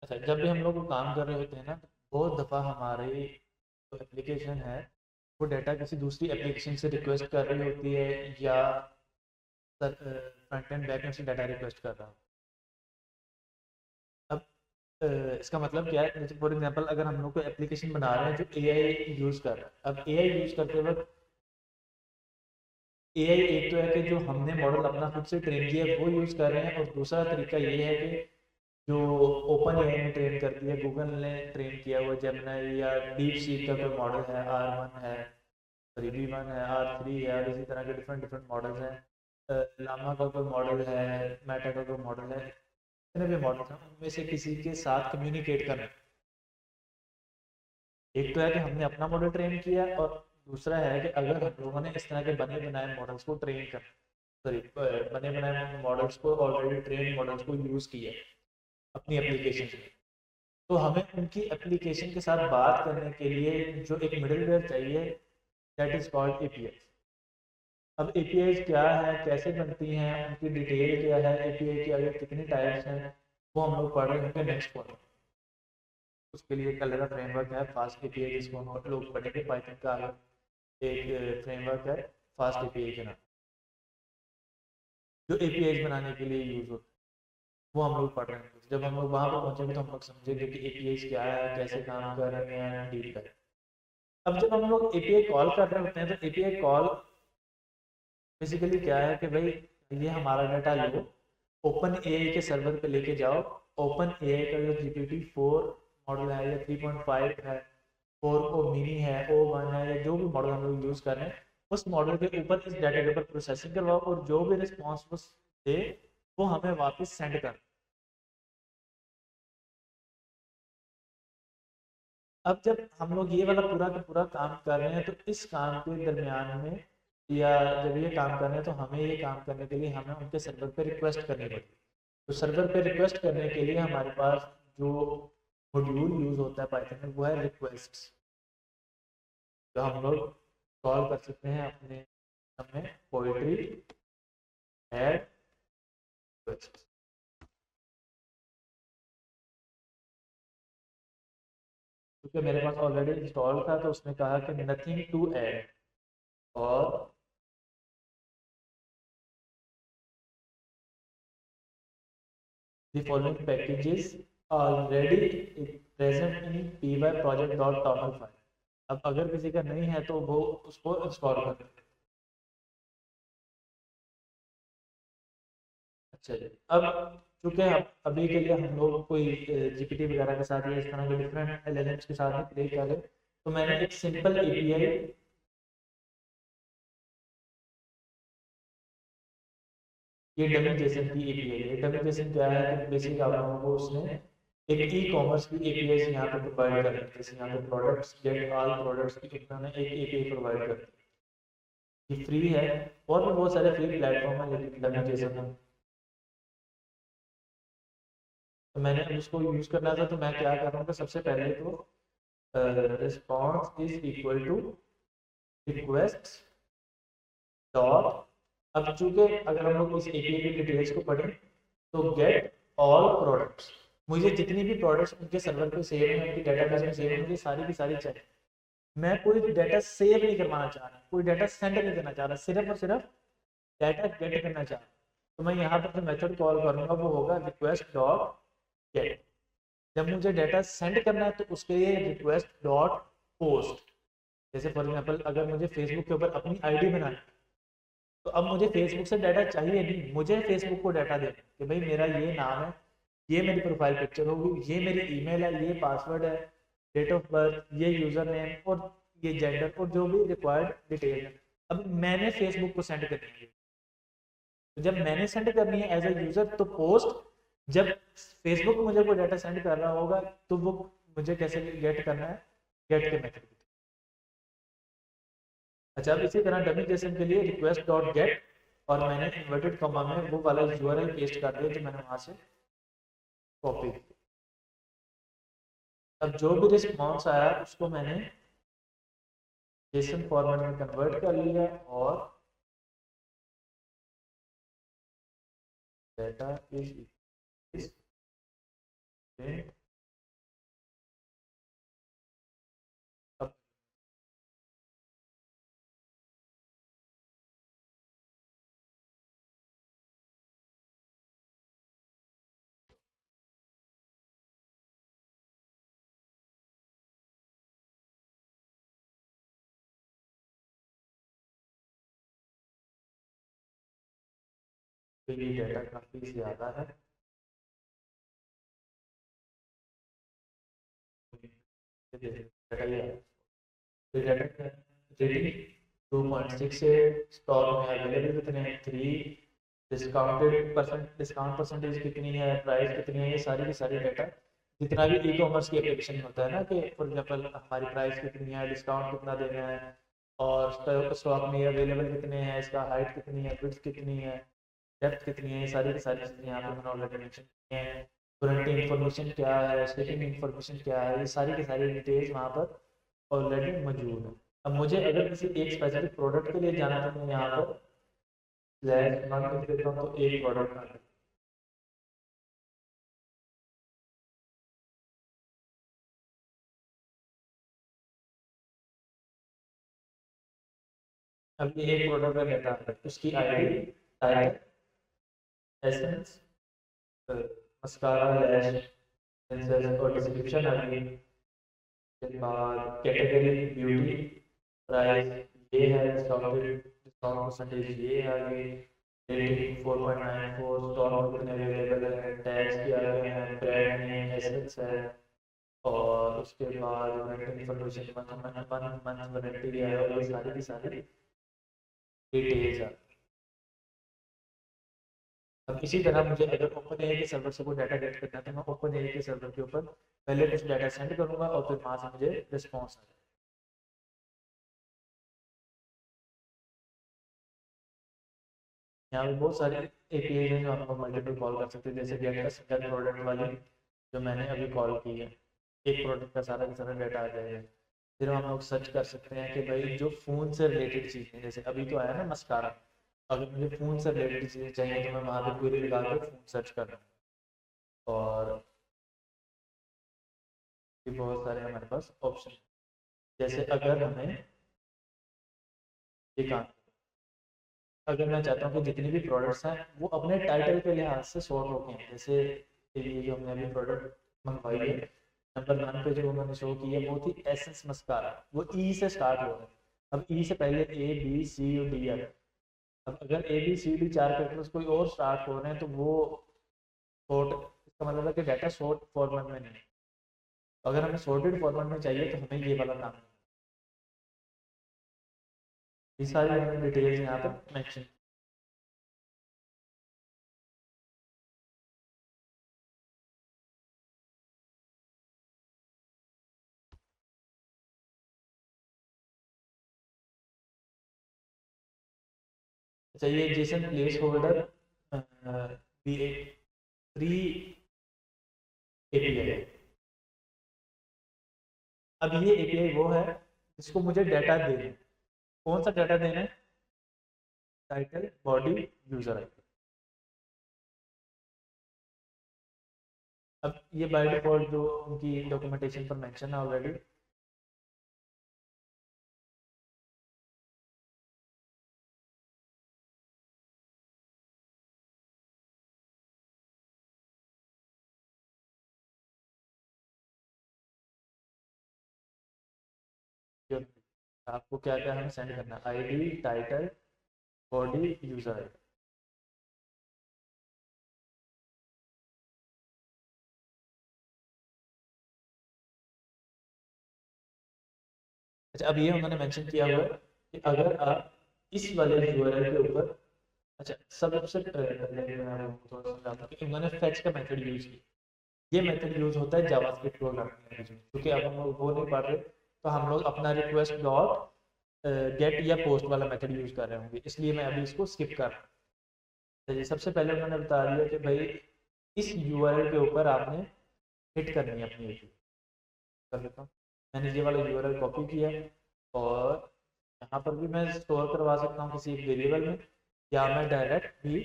अच्छा, जब भी हम लोग वो काम कर रहे होते हैं ना, तो बहुत दफ़ा हमारी जो एप्लीकेशन है वो डाटा किसी दूसरी एप्लीकेशन से रिक्वेस्ट कर रही होती है, या फ्रंट एंड बैक एंड से डाटा रिक्वेस्ट कर रहा हो। अब अ, इसका मतलब क्या है, जैसे फॉर एग्जांपल अगर हम लोग कोई एप्लीकेशन बना रहे हैं जो एआई यूज़ कर रहा है, अब एआई यूज़ करते वक्त एआई एक तो है कि जो हमने मॉडल अपना खुद से ट्रेन किया है वो यूज़ कर रहे हैं, और दूसरा तरीका ये है कि जो ओपन एआई ने ट्रेन कर दिया, गूगल ने ट्रेन किया हुआ जेमिनी या डीप सीक का कोई मॉडल है, R1 है, V1 है, R3 है, और इसी तरह के डिफरेंट डिफरेंट मॉडल्स हैं। लामा का कोई मॉडल है, मेटा का कोई मॉडल है, जितने भी मॉडल हैं उनमें से किसी के साथ कम्युनिकेट करना। एक तो है कि हमने अपना मॉडल ट्रेन किया, और दूसरा है कि अगर हम लोगों ने इस तरह के बने बनाए मॉडल्स को ट्रेन कर सॉरी बने बनाए मॉडल्स को, ऑलरेडी ट्रेन मॉडल्स को यूज़ किया अपनी एप्लीकेशन में, तो हमें उनकी एप्लीकेशन के साथ बात करने के लिए जो एक मिडलवेयर चाहिए, दैट इज़ कॉल्ड एपीआई। अब एपीआई क्या है, कैसे बनती हैं, उनकी डिटेल क्या है, एपीआई की आगे कितनी टाइप्स हैं, वो हम लोग पढ़ रहे होंगे नेक्स्ट क्वार्टर। उसके लिए एक अलग फ्रेमवर्क है फास्ट एपीआई, जिसको हम लोग पढ़ेंगे। पाइथन का अलग एक फ्रेमवर्क है फास्ट एपीआई के नाम, जो एपीआई बनाने के लिए यूज होता है, वो हम लोग पढ़ रहे हैं। जब हम लोग वहाँ पर पहुंचेंगे तो हम लोग समझेंगे कि एपीआई क्या है, कैसे काम कर रहे हैं, डील करें। अब जब हम लोग एपीआई कॉल कर रहे होते हैं, तो एपीआई कॉल बेसिकली क्या है कि भाई ये हमारा डाटा लो, ओपन एआई के सर्वर पे लेके जाओ। ओपन एआई का जो GPT-4 मॉडल है, या 3.5 है, 4 मिनी है, O1 है, या जो भी मॉडल हम लोग यूज़ कर रहे हैं, उस मॉडल के ऊपर इस डाटा के ऊपर प्रोसेसिंग करवाओ, और जो भी रिस्पॉन्स वो दे वो हमें वापस सेंड कर। अब जब हम लोग ये वाला पूरा का पूरा काम कर रहे हैं, तो इस काम के दरमियान में, या जब ये काम कर रहे हैं, तो हमें ये काम करने के लिए हमें उनके सर्वर पे रिक्वेस्ट करनी पड़ती है। तो सर्वर पे रिक्वेस्ट करने के लिए हमारे पास जो मॉड्यूल यूज होता है पाइथन में, वो है रिक्वेस्ट, जो हम लोग कॉल कर सकते हैं अपने में पोएट्री ऐड रिक्वेस्ट। क्योंकि मेरे पास ऑलरेडी इंस्टॉल था, तो उसने कहा कि नथिंग टू ऐड, और the following packages already present in py project.toml file। अब अगर किसी का नहीं है तो वो उसको इंस्टॉल कर दें। अच्छा जी। अब चूंकि अभी के लिए हम लोग कोई जीपीटी वगैरह के साथ या इस तरह के डिफरेंट एलएलएम्स के साथ प्ले करें, तो मैंने एक सिंपल एपीआई, ये डमी जेसन की एपीआई है। डमी जेसन क्या है कि बेसिक आप लोगों को उसने एक ई कॉमर्स की एपीआई यहाँ पे प्रोवाइड कर दी। जैसे यहाँ पे प्रोडक्ट्स गेट ऑल प्रोडक्ट्स की उन्होंने एक एपीआई प्रोवाइड कर दी, ये फ्री है। और भी बहुत सारे फ्री प्लेटफॉर्म है, लेकिन डमी जेसन है, तो मैंने उसको यूज करना था। तो मैं क्या कर रहा हूँ कि सबसे पहले तो response is equal to request dot. अब चूंकि अगर हम लोग इस एपीआई की डिटेल्स को पढ़ें, तो गेट ऑल प्रोडक्ट्स, मुझे जितनी भी प्रोडक्ट्स उनके सर्वर पे सेव हैं, उनकी डेटाबेस में सेव है, मुझे सारी की सारी चाहिए। मैं कोई डाटा सेव नहीं करवाना चाह रहा, कोई डाटा सेंड नहीं करना चाह रहा, सिर्फ और सिर्फ डाटा गेट करना चाह रहा। तो मैं यहाँ पर जो मेथड कॉल करूँगा वो होगा रिक्वेस्ट डॉट गेट। जब मुझे डाटा सेंड करना है तो उसके लिए रिक्वेस्ट डॉट पोस्ट। जैसे फॉर एग्जांपल अगर मुझे फेसबुक के ऊपर अपनी आईडी बनानी, तो अब मुझे फेसबुक से डाटा चाहिए नहीं, मुझे फेसबुक को डाटा देना कि भाई मेरा ये नाम है, ये मेरी प्रोफाइल पिक्चर होगी, ये मेरी ईमेल है, ये पासवर्ड है, डेट ऑफ बर्थ, ये यूज़र नेम, और ये जेंडर, और जो भी रिक्वायर्ड डिटेल है। अब मैंने फेसबुक को सेंड करनी है, तो जब मैंने सेंड करनी है एज ए यूज़र, तो पोस्ट। जब फेसबुक मुझे कोई डाटा सेंड कर रहा होगा, तो वो मुझे कैसे गेट करना है, गेट के मेथड। अच्छा, अब इसी तरह डमी जेसन के लिए रिक्वेस्ट डॉट गेट, और मैंने इन्वर्टेड कॉमा में वो वाला यूआरएल पेस्ट कर दिया जो मैंने वहां से कॉपी। अब जो भी रिस्पॉन्स आया उसको मैंने जेसन फॉर्मेट में कन्वर्ट कर लिया, और डाटा इज तो ये डाटा काफ़ी ज़्यादा है। डाटा ये डाटा रेटिंग 2.6 से स्टॉक में अवेलेबल कितने हैं 3, डिस्काउंट परसेंटेज कितनी है, प्राइस कितनी है, ये सारी की सारी डाटा जितना भी ई कॉमर्स की एप्लीकेशन होता है ना कि फॉर एग्जांपल हमारी प्राइस कितनी है, डिस्काउंट कितना देना है, और स्टॉक में अवेलेबल कितने हैं, इसका हाइट कितनी है, विड्थ कितनी है, डेप्थ कितनी है, ये सारी की सारी चीज़ें यहाँ पे मैंने ऑलरेडी मेंशन की हैं। वारंटी इन्फॉर्मेशन क्या है, स्टेटिंग इन्फॉर्मेशन क्या है, ये सारी की सारी डिटेल्स वहाँ पर ऑलरेडी मौजूद है। अब मुझे अगर किसी एक स्पेसिफिक प्रोडक्ट के लिए जाना तो मैं यहाँ पर स्लैश नॉट लिख देता हूँ तो एक प्रोडक्ट आ जाए। अब ये एक प्रोडक्ट का डाटा है, उसकी आईडी, टाइटल, एसेंस, मस्कारा, लैश, सेंसर और डिस्क्रिप्शन आ गई। उसके बाद कैटेगरी ब्यूटी, प्राइस ये है, डिस्काउंट परसेंटेज ये आ गई, रेटिंग 4.94, स्टॉक कितने अवेलेबल है, टैक्स क्या गए हैं, ब्रांड नेम एसेंस है, और उसके बाद वारंटी इन्फॉर्मेशन, मंथ वारंटी है, और ये सारी की सारी डिटेल्स है। अब इसी तरह मुझे अगर ओपन एआई के सर्वर से कोई डाटा गेट करना है तो मैं ओपन एआई के सर्वर के ऊपर पहले कुछ डाटा सेंड करूंगा और फिर वहां से मुझे रिस्पॉन्स आ जाएगा। यहाँ पे बहुत सारे एपीआई हैं जो हम लोग मल्टीपल कॉल कर सकते हैं, जैसे गेट का सिंगल प्रोडक्ट वाली जो मैंने अभी कॉल की है, एक प्रोडक्ट का सारा डाटा आ जाएगा। फिर हम लोग सर्च कर सकते हैं कि भाई जो फ़ोन से रिलेटेड चीज़ें, जैसे अभी तो आया ना मस्कारा, अगर मुझे फ़ोन से रिलेटेड चीज़ें चाहिए तो मैं वहाँ पे क्वेरी लगा के फ़ोन सर्च कर रहा हूँ, और भी बहुत सारे हमारे पास ऑप्शन हैं। जैसे अगर हमें ये काम, अगर मैं चाहता हूँ कि जितने भी प्रोडक्ट्स हैं वो अपने टाइटल के लिहाज से सॉर्ट होते हैं, जैसे ये जो हमने अभी प्रोडक्ट मंगवाई है, नंबर 1 पे जो उन्होंने शो की है वो थी एसेंस मस्कारा, वो ई से स्टार्ट हो रहा है। अब ई से पहले ए बी सी और डी है। अब अगर A B C D 4 characters कोई और स्टार्ट हो रहे हैं तो वो सॉर्ट, इसका मतलब है कि डाटा सॉर्ट फॉर्मेट में नहीं है। अगर हमें सॉर्टेड फॉर्मेट में चाहिए तो हमें ये वाला काम, ये सारी डिटेल्स यहाँ पर मेंशन। अच्छा, ये Jason place holder B free API. अब ये एपीआई वो है जिसको मुझे डाटा देना है। कौन सा डाटा देना है? Title, body, user I. अब ये बाय डिफॉल्ट जो उनकी डॉक्यूमेंटेशन पर मेंशन है ऑलरेडी। आपको क्या क्या हमें सेंड करना है? ID, title, body, user I. अच्छा, अब ये उन्होंने मेंशन किया हुआ है कि अगर आप इस वाले यूआरएल के ऊपर, अच्छा सबसे पहले मैं आपको थोड़ा समझाता हूँ कि उन्होंने फेच का मेथड यूज किया। ये मेथड यूज होता है जावास्क्रिप्ट प्रोग्रामिंग लैंग्वेज में, क्योंकि अब हम लोग वो नहीं पढ़ रहे तो हम लोग अपना रिक्वेस्ट डॉट गेट या पोस्ट वाला मेथड यूज कर रहे होंगे, इसलिए मैं अभी इसको स्किप कर रहा हूँ। तो ये सबसे पहले उन्होंने बता दिया कि भाई इस यूआरएल के ऊपर आपने हिट करनी है अपनी एपी। कर लेता हूँ, मैंने ये वाला यूआरएल कॉपी किया और यहाँ पर भी मैं स्टोर करवा सकता हूँ किसी एक वेरिएबल में, या मैं डायरेक्ट भी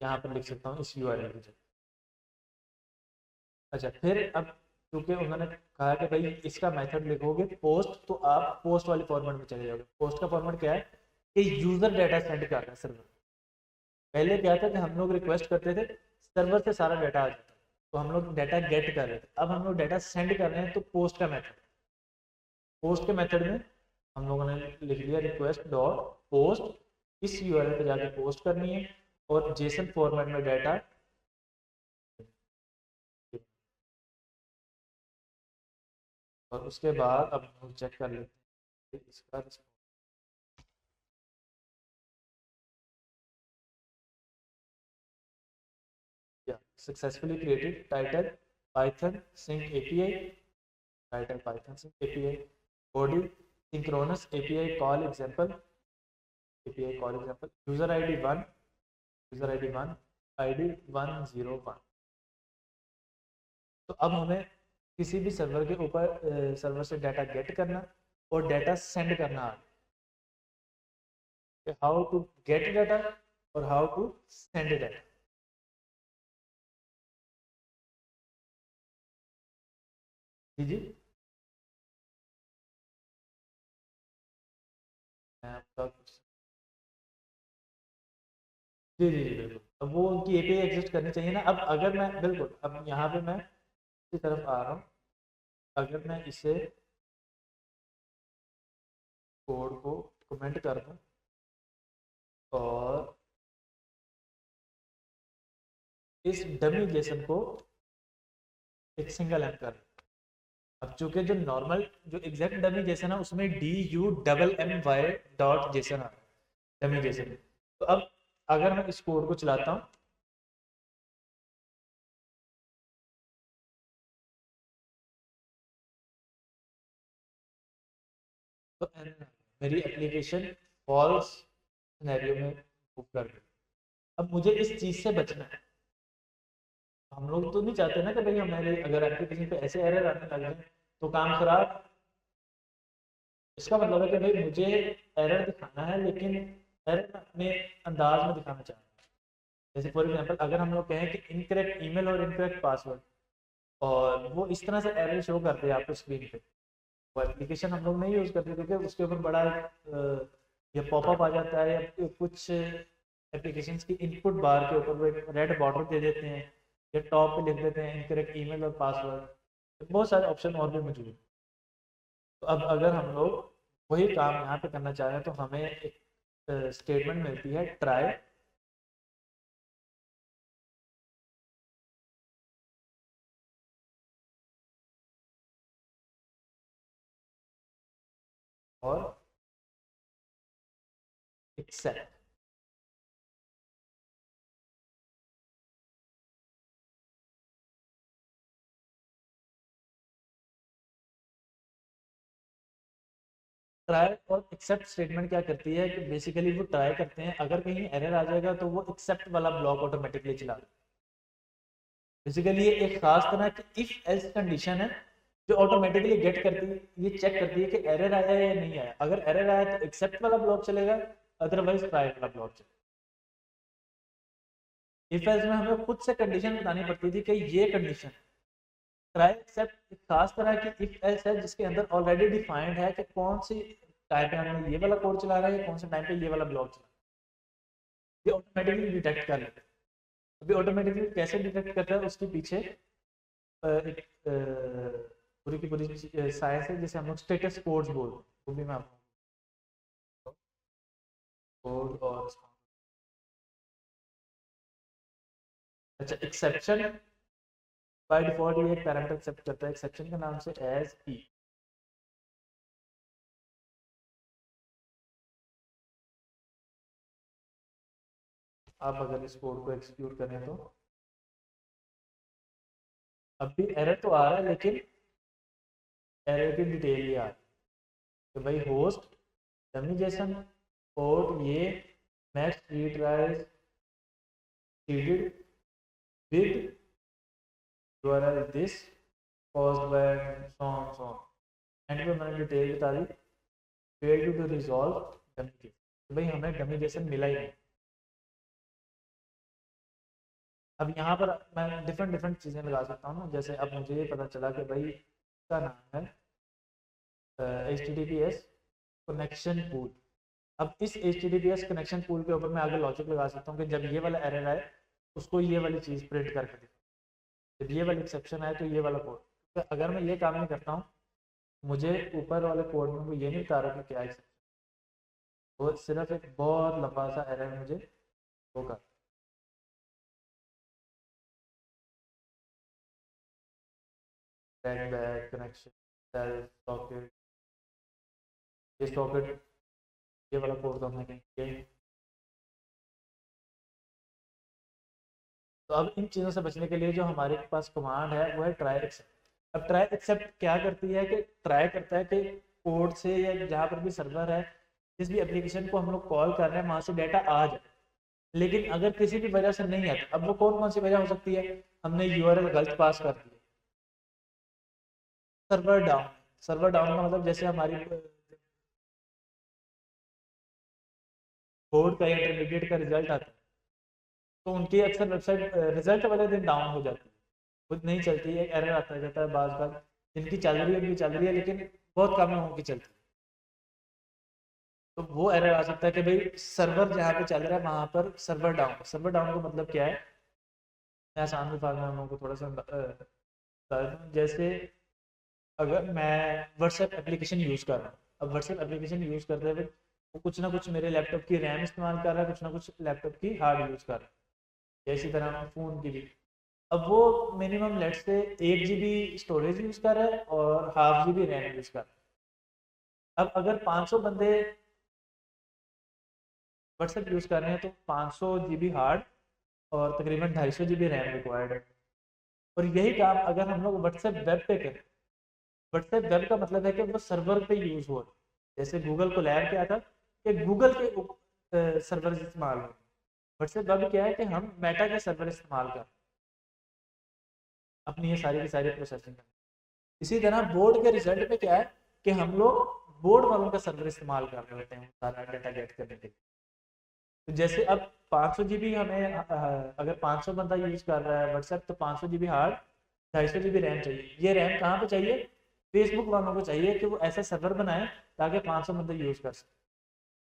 यहाँ पर लिख सकता हूँ इस यूआरएल की जगह। अच्छा, फिर अब क्योंकि उन्होंने कहा कि भाई इसका मेथड लिखोगे पोस्ट, तो आप पोस्ट वाले फॉर्मेट में चले जाओगे। पोस्ट का फॉर्मेट क्या है कि यूजर डाटा सेंड कर रहा है सर्वर। पहले क्या था कि हम लोग रिक्वेस्ट करते थे, सर्वर से सारा डाटा आ जाता, तो हम लोग डाटा गेट कर रहे थे। अब हम लोग डाटा सेंड कर रहे हैं तो पोस्ट का मेथड, पोस्ट के मेथड में हम लोगों ने लिख लिया रिक्वेस्ट डॉट पोस्ट, इस यूआरएल पे जाके पोस्ट करनी है, और जेसन फॉर्मेट में डाटा। और उसके बाद अब हम चेक कर लेते हैं इसका successfully created title Python sync API, title Python sync API, body synchronous API call example, API call example, user ID 1, user ID 1, ID 101। तो अब हमें किसी भी सर्वर के ऊपर सर्वर से डाटा गेट करना और डाटा सेंड करना है। हाउ टू गेट डाटा और हाउ टू सेंड डाटा। जी जी, मैं आपका जी जी जी बिल्कुल। अब वो उनकी एपीआई एग्जिस्ट करनी चाहिए ना। अब अगर मैं बिल्कुल, अब यहाँ पे मैं इसी तरफ आ रहा हूँ, अगर मैं इसे कोड को कमेंट कर दूँ और इस डमी जेसन को एक सिंगल एम कर, अब चूंकि जो नॉर्मल जो एग्जैक्ट डमी जेसन है उसमें DUMMY.JSON आ रहा है डमी जेसन। तो अब अगर मैं इस कोड को चलाता हूँ तो मेरी एप्लीकेशन फॉल्स सिनेरियो में मूव कर गई। अब मुझे इस चीज़ से बचना है। हम लोग तो नहीं चाहते ना कि भाई हमारे अगर एप्लीकेशन पे ऐसे एरर आने लग जाए तो काम खराब। इसका मतलब है कि भाई मुझे एरर दिखाना है, लेकिन एरर अपने अंदाज में दिखाना चाहता हूँ। जैसे फॉर एग्जांपल अगर हम लोग कहें कि इनकरेक्ट ईमेल और इनकरेक्ट पासवर्ड, और वो इस तरह से एरर शो करते हैं आपको स्क्रीन पे, वो एप्लीकेशन हम लोग नहीं यूज़ करते क्योंकि उसके ऊपर बड़ा ये पॉपअप आ जाता है, या कुछ एप्लीकेशंस की इनपुट बार के ऊपर वो एक रेड बॉर्डर दे देते हैं, या टॉप पे लिख देते हैं इनकरेक्ट ईमेल और पासवर्ड। बहुत सारे ऑप्शन और भी मौजूद हैं। तो अब अगर हम लोग वही काम यहाँ पे करना चाह रहे हैं तो हमें एक स्टेटमेंट मिलती है ट्राई, और एक्सेप्ट। ट्राई और एक्सेप्ट स्टेटमेंट क्या करती है कि बेसिकली वो ट्राई करते हैं, अगर कहीं एरर आ जाएगा तो वो एक्सेप्ट वाला ब्लॉक ऑटोमेटिकली चला। बेसिकली ये एक खास तरह की इफ एल्स कंडीशन है जो ऑटोमेटिकली गेट करती है, ये चेक करती है कि एरर आया है या नहीं आया। अगर एरर आया तो एक्सेप्ट वाला ब्लॉक चलेगा, अदरवाइज ट्राई वाला ब्लॉक चलेगा। इफ एल्स में हमें खुद से कंडीशन बतानी पड़ती थी कि ये कंडीशन। ट्राई एक्सेप्ट एक खास तरह की इफ एल्स है जिसके अंदर ऑलरेडी डिफाइंड है कि कौन सी टाइम पे हमने ये वाला कोड चला रहा है, कौन से टाइम पे ये वाला ब्लॉक चला, ये ऑटोमेटिकली डिटेक्ट कर लेते हैं। अभी ऑटोमेटिकली कैसे डिटेक्ट करता है उसके पीछे एक पूरी की पूरी साइंस है जिसे हम लोग स्टेटस कोड्स बोलते हैं। वो भी मैं आपको कोड और अच्छा एक्सेप्शन बाय डिफॉल्ट ये एक पैरामीटर एक्सेप्ट करता है एक्सेप्शन के नाम से एज ई। आप अगर इस कोड को एग्जीक्यूट करें तो अब भी एरर तो आ रहा है, लेकिन एरर की डिटेल ये आ रही है कि भाई होस्ट डमी जेसन और ये max retries exceeded with URL this caused by so on so on। End पे मैंने डिटेल बता दी fail to resolve dummy JSON, तो भाई हमें डमी जेसन मिला ही नहीं। अब यहाँ पर मैं डिफरेंट डिफरेंट चीज़ें लगा सकता हूँ ना, जैसे अब मुझे ये पता चला कि भाई इसका नाम है HTTPS कनेक्शन पूल। अब इस HTTPS कनेक्शन पूल के ऊपर मैं आगे लॉजिक लगा सकता हूँ कि जब ये वाला एरर आए उसको ये वाली चीज़ प्रिंट करके दे, जब ये वाली एक्सेप्शन आए तो ये वाला कोड। तो अगर मैं ये काम नहीं करता हूँ, मुझे ऊपर वाले कोड में वो ये नहीं बता रहा कि क्या एक्सेप्शन, वो सिर्फ एक बहुत लंबा सा एरर मुझे होगा। Track back connection self socket, ये सॉकेट, ये वाला कोड तो हमने नहीं किया। तो अब इन चीज़ों से बचने के लिए जो हमारे पास कमांड है वो है ट्राई एक्सेप्ट। अब ट्राई एक्सेप्ट क्या करती है कि ट्राई करता है कि कोड से या जहाँ पर भी सर्वर है, जिस भी एप्लीकेशन को हम लोग कॉल कर रहे हैं वहाँ से डाटा आ जाए। लेकिन अगर किसी भी वजह से नहीं आता, अब वो कौन कौन सी वजह हो सकती है, हमने यूआरएल गलत पास कर दिया, सर्वर डाउन। सर्वर डाउन का मतलब जैसे हमारी बोर्ड का इंटरमीडिएट का रिजल्ट आता है तो उनकी अक्सर वेबसाइट रिजल्ट वाले दिन डाउन हो जाती है, खुद नहीं चलती है, एरर आता जाता है बार बार। जिनकी चल रही है उनकी चल रही है लेकिन बहुत कम लोगों की चलती है, तो वो एरर आ सकता है कि भाई सर्वर जहाँ पे चल रहा है वहाँ पर सर्वर डाउन। सर्वर डाउन का मतलब क्या है, मैं आसान अल्फाज में हम लोगों को थोड़ा सा बता दूँ। जैसे अगर मैं व्हाट्सएप एप्लीकेशन यूज़ कर रहा हूँ, अब व्हाट्सएप एप्लीकेशन यूज़ करते हुए वो कुछ ना कुछ मेरे लैपटॉप की रैम इस्तेमाल कर रहा है, कुछ ना कुछ लैपटॉप की हार्ड यूज़ कर रहा है, इसी तरह फ़ोन की भी। अब वो मिनिमम लेट से 1 GB स्टोरेज यूज़ कर रहा है और ½ GB रैम यूज़ कर रहा है। अब अगर 500 बंदे व्हाट्सएप यूज़ कर रहे हैं तो 500 GB हार्ड और तकरीबन 250 GB रैम रिक्वायर्ड है। और यही काम अगर हम लोग व्हाट्सएप वेब पे करें, व्हाट्सएप वेब का मतलब है कि वो सर्वर पे यूज़ हो, जैसे गूगल को लैब क्या था कि गूगल के सर्वर इस्तेमाल हो, व्हाट्सएप वेब क्या है कि हम मेटा के सर्वर इस्तेमाल कर अपनी ये सारी की सारी प्रोसेसिंग कर। इसी तरह बोर्ड के रिजल्ट में क्या है कि हम लोग बोर्ड वालों का सर्वर इस्तेमाल कर रहे होते हैं सारा डाटा गेट करने के लिए। तो जैसे अब 500 GB हमें अगर 500 बंदा यूज कर रहा है व्हाट्सएप तो 500 GB हार्ड 250 GB रैम चाहिए। ये रैम कहाँ पे चाहिए, फेसबुक वालों को चाहिए कि वो ऐसा सर्वर बनाए ताकि 500 बंदे यूज कर सके।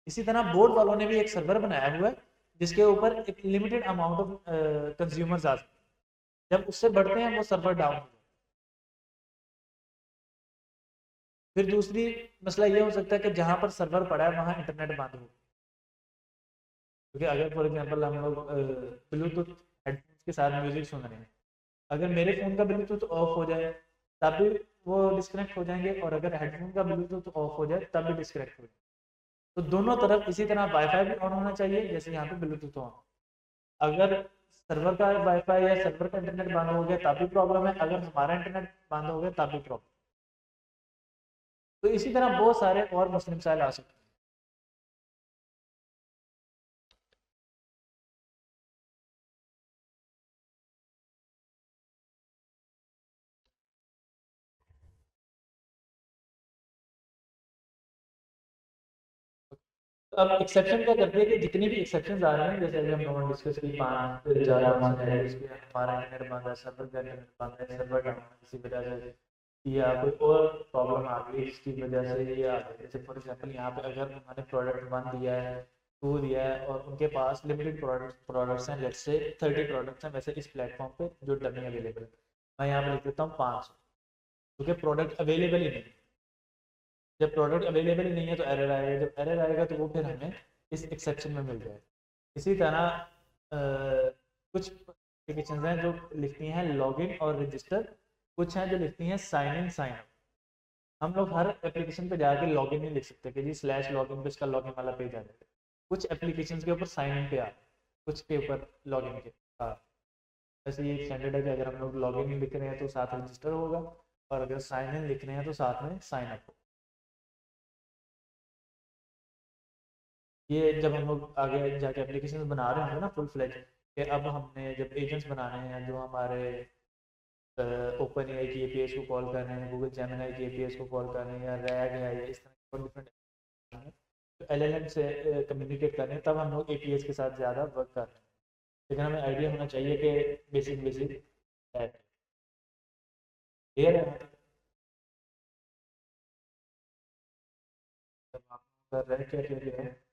इसी तरह बोर्ड वालों ने भी एक सर्वर बनाया हुआ है जिसके ऊपर एक लिमिटेड अमाउंट ऑफ कंज्यूमर्स आ सकते हैं, जब उससे बढ़ते हैं वो सर्वर डाउन हो जाता है। फिर दूसरी मसला ये हो सकता है कि जहाँ पर सर्वर पड़ा है वहाँ इंटरनेट बंद हो, क्योंकि अगर फॉर एग्जांपल हम लोग ब्लूटूथ हेडफोन्स के साथ म्यूजिक सुन रहे हैं, अगर मेरे फ़ोन का ब्लूटूथ ऑफ हो जाए तब भी वो डिस्कनेक्ट हो जाएंगे, और अगर हेडफोन का ब्लूटूथ ऑफ हो जाए तब भी डिस्कनेक्ट हो जाए। तो दोनों तरफ इसी तरह वाईफाई भी ऑन होना चाहिए जैसे यहाँ पे ब्लूटूथ ऑन। अगर सर्वर का वाईफाई या सर्वर का इंटरनेट बंद हो गया तब भी प्रॉब्लम है, अगर हमारा इंटरनेट बंद हो गया तब भी प्रॉब्लम। तो इसी तरह बहुत सारे और मसले मसाइल आ सकते हैं। तो अब एक्सेप्शन क्या करती है कि जितनी भी एक्सेप्शन आ रहे हैं, जैसे अभी हम लोगों ने डिस्कस की 5 ज़्यादा सिनेरियोज के हमारा इंटरनेट बंद है, सर्वर का इंटरनेट बंद है, सर्वर डाउन है किसी वजह से, या कोई और प्रॉब्लम आ गई इसकी वजह से ये आ गई। जैसे फॉर एग्जांपल यहाँ पे अगर उन्होंने प्रोडक्ट 1 दिया है 2 दिया है और उनके पास लिमिटेड प्रोडक्ट्स हैं, लेट्स से 30 प्रोडक्ट्स हैं वैसे इस प्लेटफॉर्म पे जो डमी अवेलेबल है, मैं यहाँ पे लिख देता हूँ 500, क्योंकि प्रोडक्ट अवेलेबल ही नहीं। जब प्रोडक्ट अवेलेबल ही नहीं है तो एरर आएगा, जब एरर आएगा तो वो फिर हमें इस एक्सेप्शन में मिल जाएगा। इसी तरह कुछ एप्लीकेशन हैं जो लिखती हैं लॉगिन और रजिस्टर, कुछ हैं जो लिखती हैं साइन इन साइन अप। हम लोग हर एप्लीकेशन पे जाके लॉगिन नहीं लिख सकते कि जी स्लैश लॉगिन पे इसका लॉगिन वाला पेज आ जाएगा। कुछ एप्लीकेशन के ऊपर साइन इन पे आ, कुछ के ऊपर लॉगिन के आ। वैसे ये स्टैंडर्ड है कि अगर हम लोग लॉगिन लिख रहे हैं तो साथ रजिस्टर होगा, और अगर साइन इन लिख रहे हैं तो साथ में साइन अप होगा। ये जब हम लोग आगे जाके एप्लीकेशन बना रहे होंगे ना फुल फ्लेज, कि अब हमने जब एजेंट्स बनाने हैं जो हमारे ओपन एआई की एपीएस को कॉल कर रहे हैं, गूगल जेमिनी की एपीएस को कॉल कर रहे हैं, या रैग है या इस तरह के डिफरेंट एलएलएम से कम्युनिकेट कर रहे हैं, तब हम लोग एपीएस के साथ ज़्यादा वर्क कर रहे हैं। लेकिन हमें आइडिया होना चाहिए कि बेसिक बेसिक है क्लियर है। तब आप कर रहे हैं क्या क्या है।